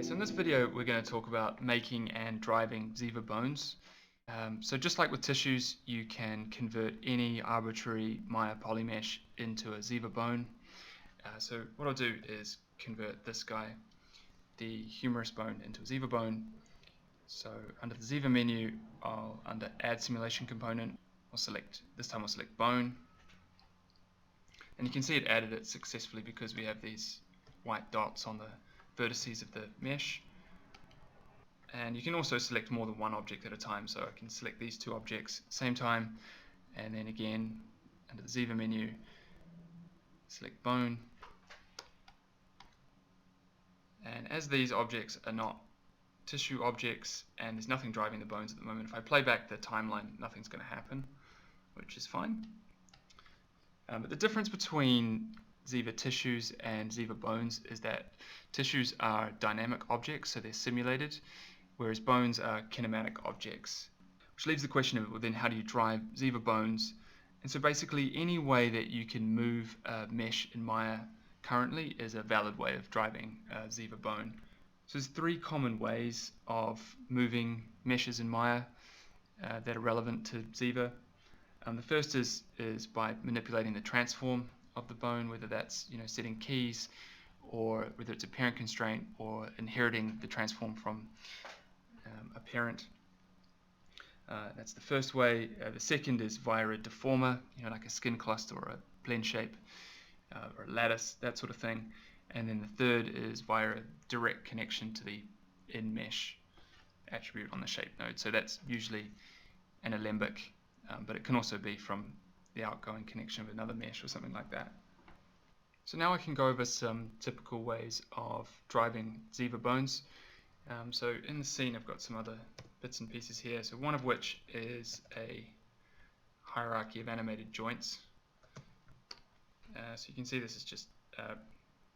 Okay, so in this video we're going to talk about making and driving Ziva bones. So just like with tissues, you can convert any arbitrary Maya polymesh into a Ziva bone. So what I'll do is convert this guy, the humerus bone, into a Ziva bone. So under the Ziva menu, under Add Simulation Component, this time I'll select Bone. And you can see it added it successfully because we have these white dots on the vertices of the mesh. And you can also select more than one object at a time, so I can select these two objects at the same time, and then again under the Ziva menu select bone. And as these objects are not tissue objects and there's nothing driving the bones at the moment, if I play back the timeline, nothing's going to happen, which is fine. But the difference between Ziva tissues and Ziva bones is that tissues are dynamic objects, so they're simulated, whereas bones are kinematic objects. Which leaves the question of, well, then how do you drive Ziva bones? And so basically any way that you can move a mesh in Maya currently is a valid way of driving a Ziva bone. So there's three common ways of moving meshes in Maya that are relevant to Ziva. The first is by manipulating the transform of the bone, whether that's setting keys, or whether it's a parent constraint, or inheriting the transform from a parent. That's the first way. The second is via a deformer, like a skin cluster or a blend shape or a lattice, that sort of thing. And then the third is via a direct connection to the in-mesh attribute on the shape node. So that's usually an alembic, but it can also be from the outgoing connection of another mesh or something like that. So now I can go over some typical ways of driving Ziva bones. So in the scene I've got some other bits and pieces here, so one of which is a hierarchy of animated joints. So you can see this is just a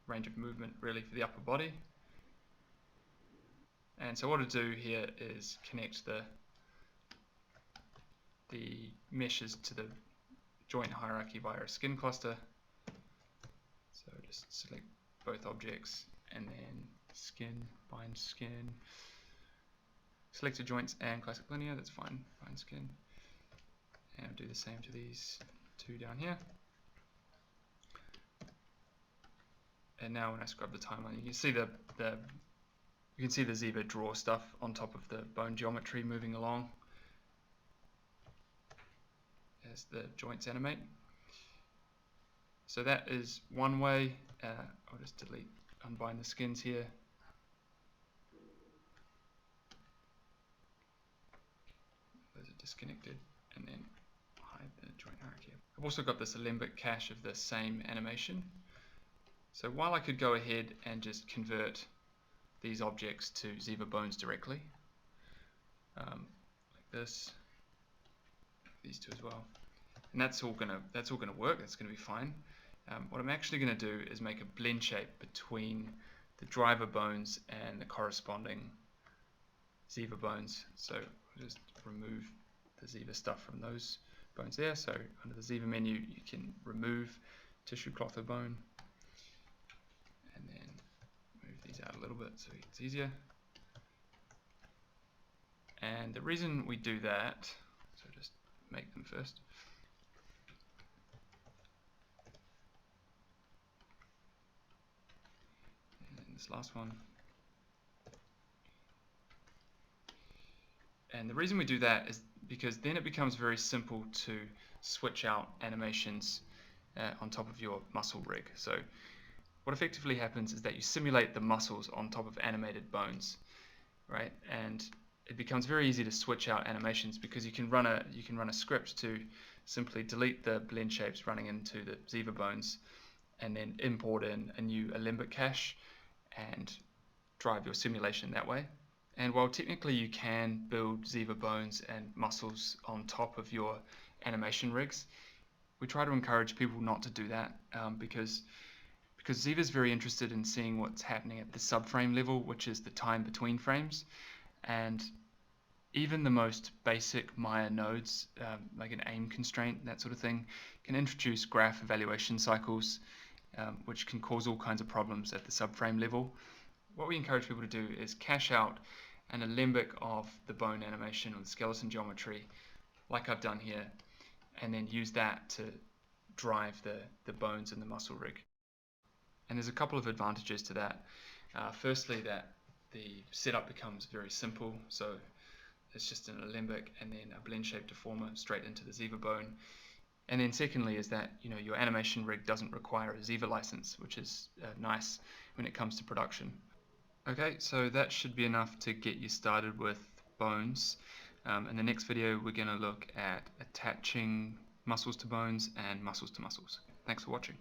range of movement really for the upper body. And so what I do here is connect the meshes to the joint hierarchy via a skin cluster. So just select both objects and then skin, bind skin, select the joints and classic linear, that's fine, bind skin. And I'll do the same to these two down here. And now when I scrub the timeline, you can see the Ziva draw stuff on top of the bone geometry moving along as the joints animate. So that is one way. I'll just unbind the skins here. Those are disconnected, and then hide the joint hierarchy. I've also got this alembic cache of the same animation. So while I could go ahead and just convert these objects to Ziva bones directly, like this, these two as well, and that's all gonna work. That's gonna be fine. What I'm actually gonna do is make a blend shape between the driver bones and the corresponding Ziva bones. So I'll just remove the Ziva stuff from those bones there. So under the Ziva menu, you can remove tissue cloth or bone, and then move these out a little bit so it's easier. And the reason we do that, so just make them first. And then this last one. And the reason we do that is because then it becomes very simple to switch out animations on top of your muscle rig. So what effectively happens is that you simulate the muscles on top of animated bones, right? And it becomes very easy to switch out animations because you can run a script to simply delete the blend shapes running into the Ziva bones, and then import in a new alembic cache and drive your simulation that way. And while technically you can build Ziva bones and muscles on top of your animation rigs, we try to encourage people not to do that because Ziva is very interested in seeing what's happening at the subframe level, which is the time between frames. And even the most basic Maya nodes, like an aim constraint, that sort of thing, can introduce graph evaluation cycles, which can cause all kinds of problems at the subframe level. what we encourage people to do is cache out an alembic of the bone animation or the skeleton geometry, like I've done here, and then use that to drive the bones and the muscle rig. And there's a couple of advantages to that. Firstly, that the setup becomes very simple, so it's just an alembic and then a blend shape deformer straight into the Ziva bone. And then secondly is that your animation rig doesn't require a Ziva license, which is nice when it comes to production. Okay, so that should be enough to get you started with bones. In the next video we're going to look at attaching muscles to bones and muscles to muscles. Thanks for watching.